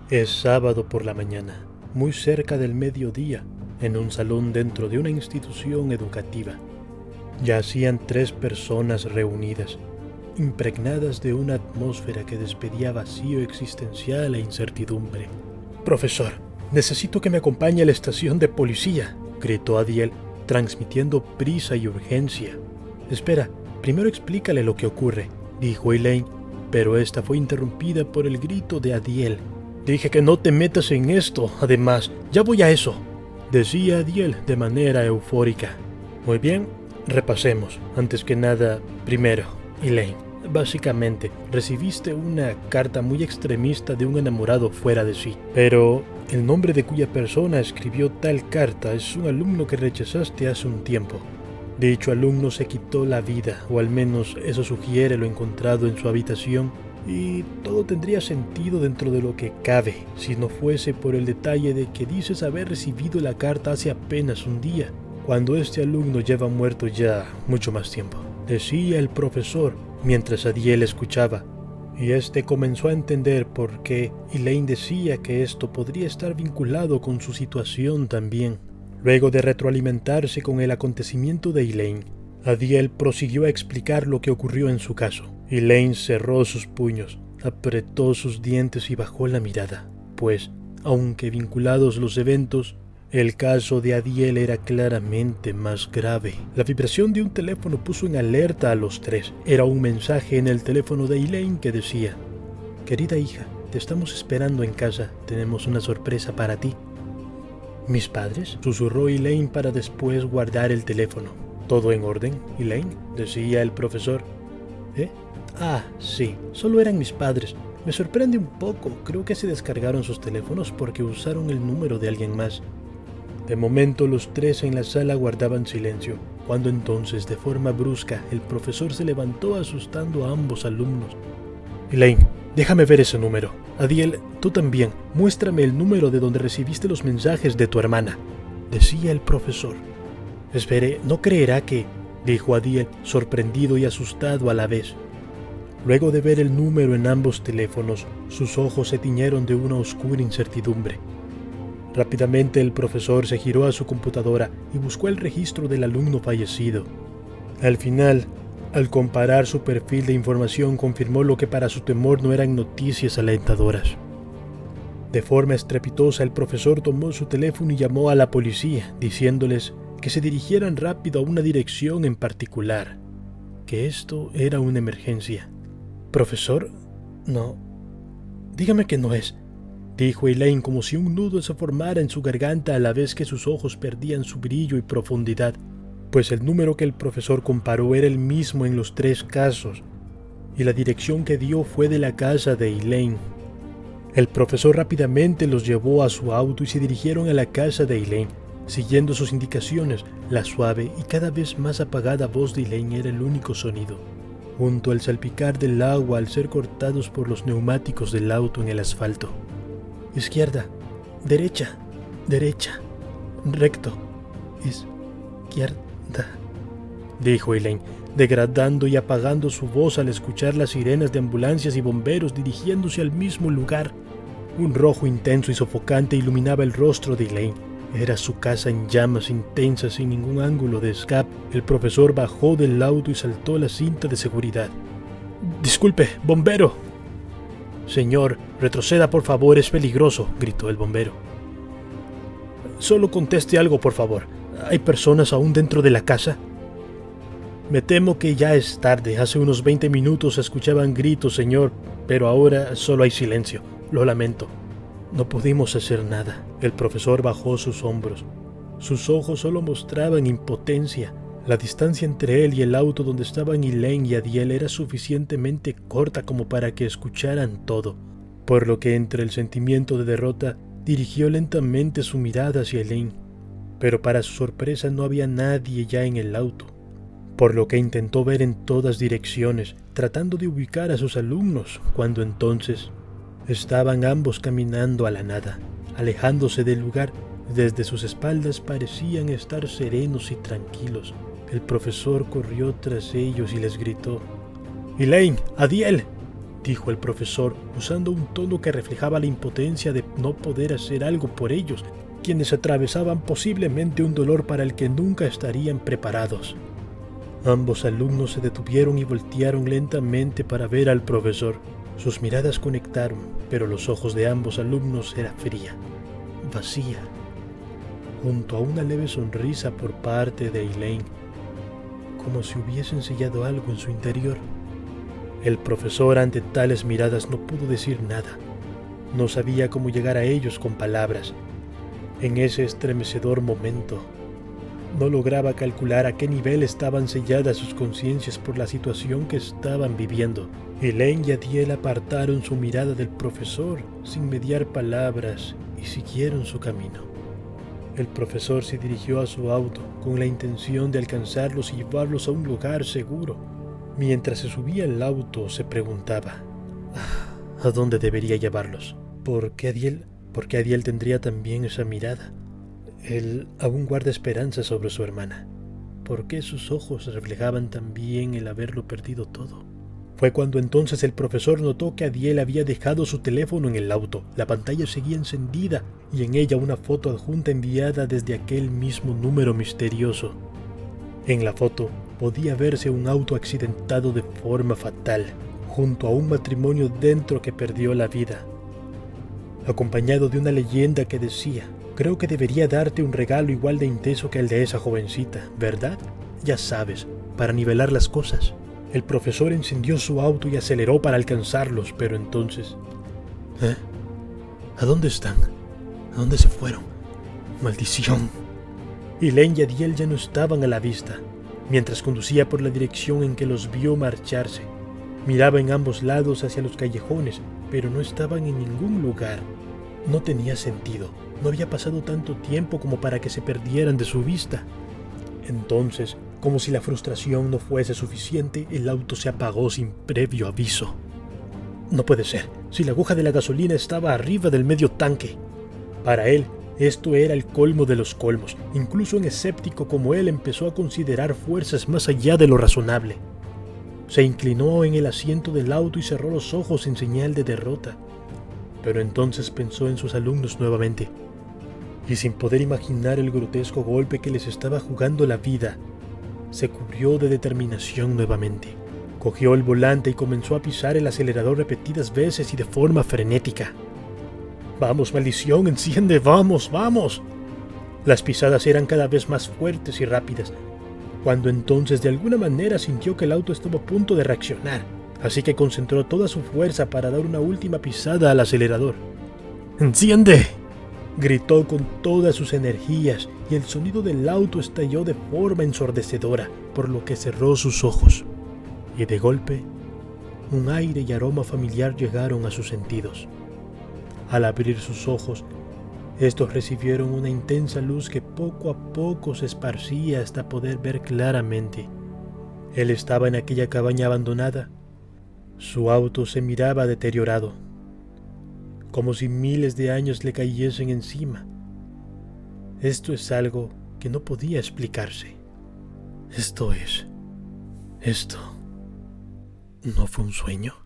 Es sábado por la mañana, muy cerca del mediodía, en un salón dentro de una institución educativa. Yacían 3 personas reunidas, impregnadas de una atmósfera que despedía vacío existencial e incertidumbre. «Profesor, necesito que me acompañe a la estación de policía», gritó Adiel, transmitiendo prisa y urgencia. «Espera, primero explícale lo que ocurre», dijo Elaine, pero esta fue interrumpida por el grito de Adiel. «Dije que no te metas en esto, además, ya voy a eso», decía Adiel de manera eufórica. «Muy bien, repasemos. Antes que nada, primero, Elaine, básicamente, recibiste una carta muy extremista de un enamorado fuera de sí, pero el nombre de cuya persona escribió tal carta es un alumno que rechazaste hace un tiempo. Dicho alumno se quitó la vida, o al menos eso sugiere lo encontrado en su habitación, y todo tendría sentido dentro de lo que cabe, si no fuese por el detalle de que dices haber recibido la carta hace apenas un día, cuando este alumno lleva muerto ya mucho más tiempo», decía el profesor, mientras Adiel escuchaba, y este comenzó a entender por qué Elaine decía que esto podría estar vinculado con su situación también. Luego de retroalimentarse con el acontecimiento de Elaine, Adiel prosiguió a explicar lo que ocurrió en su caso. Elaine cerró sus puños, apretó sus dientes y bajó la mirada, pues, aunque vinculados los eventos, el caso de Adiel era claramente más grave. La vibración de un teléfono puso en alerta a los 3. Era un mensaje en el teléfono de Elaine que decía: «Querida hija, te estamos esperando en casa, tenemos una sorpresa para ti». «¿Mis padres?», susurró Elaine para después guardar el teléfono. «¿Todo en orden, Elaine?», decía el profesor. «¿Eh? Ah, sí, solo eran mis padres. Me sorprende un poco, creo que se descargaron sus teléfonos porque usaron el número de alguien más». De momento los 3 en la sala guardaban silencio, cuando entonces, de forma brusca, el profesor se levantó asustando a ambos alumnos. «Elaine, déjame ver ese número. Adiel, tú también, muéstrame el número de donde recibiste los mensajes de tu hermana», decía el profesor. «Espere, no creerá que», dijo Adiel, sorprendido y asustado a la vez. Luego de ver el número en ambos teléfonos, sus ojos se tiñeron de una oscura incertidumbre. Rápidamente el profesor se giró a su computadora y buscó el registro del alumno fallecido. Al final, al comparar su perfil de información, confirmó lo que para su temor no eran noticias alentadoras. De forma estrepitosa, el profesor tomó su teléfono y llamó a la policía, diciéndoles que se dirigieran rápido a una dirección en particular, que esto era una emergencia. «¿Profesor? No. Dígame que no es», dijo Elaine como si un nudo se formara en su garganta a la vez que sus ojos perdían su brillo y profundidad, pues el número que el profesor comparó era el mismo en los 3 casos, y la dirección que dio fue de la casa de Elaine. El profesor rápidamente los llevó a su auto y se dirigieron a la casa de Elaine. Siguiendo sus indicaciones, la suave y cada vez más apagada voz de Elaine era el único sonido, junto al salpicar del agua al ser cortados por los neumáticos del auto en el asfalto. «Izquierda, derecha, derecha, recto, izquierda», dijo Elaine, degradando y apagando su voz al escuchar las sirenas de ambulancias y bomberos dirigiéndose al mismo lugar. Un rojo intenso y sofocante iluminaba el rostro de Elaine. Era su casa en llamas intensas sin ningún ángulo de escape. El profesor bajó del auto y saltó la cinta de seguridad. «Disculpe, bombero». «Señor, retroceda por favor, es peligroso», gritó el bombero. «Solo conteste algo, por favor. ¿Hay personas aún dentro de la casa?» «Me temo que ya es tarde. Hace unos 20 minutos se escuchaban gritos, señor, pero ahora solo hay silencio. Lo lamento». «No pudimos hacer nada». El profesor bajó sus hombros. Sus ojos solo mostraban impotencia. La distancia entre él y el auto donde estaban Elaine y Adiel era suficientemente corta como para que escucharan todo, por lo que entre el sentimiento de derrota dirigió lentamente su mirada hacia Elaine. Pero para su sorpresa no había nadie ya en el auto, por lo que intentó ver en todas direcciones, tratando de ubicar a sus alumnos, cuando entonces estaban ambos caminando a la nada, alejándose del lugar. Desde sus espaldas parecían estar serenos y tranquilos. El profesor corrió tras ellos y les gritó: «Elaine, Adiel», dijo el profesor, usando un tono que reflejaba la impotencia de no poder hacer algo por ellos, quienes atravesaban posiblemente un dolor para el que nunca estarían preparados. Ambos alumnos se detuvieron y voltearon lentamente para ver al profesor. Sus miradas conectaron, pero los ojos de ambos alumnos eran fría, vacía, junto a una leve sonrisa por parte de Elaine, como si hubiesen sellado algo en su interior. El profesor, ante tales miradas, no pudo decir nada. No sabía cómo llegar a ellos con palabras. En ese estremecedor momento, no lograba calcular a qué nivel estaban selladas sus conciencias por la situación que estaban viviendo. Elaine y Adiel apartaron su mirada del profesor sin mediar palabras y siguieron su camino. El profesor se dirigió a su auto con la intención de alcanzarlos y llevarlos a un lugar seguro. Mientras se subía al auto, se preguntaba: ¿a dónde debería llevarlos? ¿Por qué Adiel tendría también esa mirada? Él aún guarda esperanza sobre su hermana. ¿Por qué sus ojos reflejaban también el haberlo perdido todo? Fue cuando entonces el profesor notó que Adiel había dejado su teléfono en el auto. La pantalla seguía encendida y en ella una foto adjunta enviada desde aquel mismo número misterioso. En la foto podía verse un auto accidentado de forma fatal, junto a un matrimonio dentro que perdió la vida, acompañado de una leyenda que decía: creo que debería darte un regalo igual de intenso que el de esa jovencita, ¿verdad? Ya sabes, para nivelar las cosas. El profesor encendió su auto y aceleró para alcanzarlos, pero entonces... ¿A dónde están? ¿A dónde se fueron? ¡Maldición! Elaine y Adiel ya no estaban a la vista. Mientras conducía por la dirección en que los vio marcharse, miraba en ambos lados hacia los callejones, pero no estaban en ningún lugar. No tenía sentido. No había pasado tanto tiempo como para que se perdieran de su vista. Entonces, como si la frustración no fuese suficiente, el auto se apagó sin previo aviso. No puede ser, si la aguja de la gasolina estaba arriba del medio tanque. Para él, esto era el colmo de los colmos. Incluso un escéptico como él empezó a considerar fuerzas más allá de lo razonable. Se inclinó en el asiento del auto y cerró los ojos en señal de derrota. Pero entonces pensó en sus alumnos nuevamente, y sin poder imaginar el grotesco golpe que les estaba jugando la vida, se cubrió de determinación nuevamente. Cogió el volante y comenzó a pisar el acelerador repetidas veces y de forma frenética. ¡Vamos, maldición! ¡Enciende! ¡Vamos, vamos! Las pisadas eran cada vez más fuertes y rápidas, cuando entonces de alguna manera sintió que el auto estaba a punto de reaccionar, así que concentró toda su fuerza para dar una última pisada al acelerador. ¡Enciende!, gritó con todas sus energías, y el sonido del auto estalló de forma ensordecedora, por lo que cerró sus ojos. Y de golpe, un aire y aroma familiar llegaron a sus sentidos. Al abrir sus ojos, estos recibieron una intensa luz que poco a poco se esparcía hasta poder ver claramente. Él estaba en aquella cabaña abandonada. Su auto se miraba deteriorado, como si miles de años le cayesen encima. Esto es algo que no podía explicarse. Esto no fue un sueño.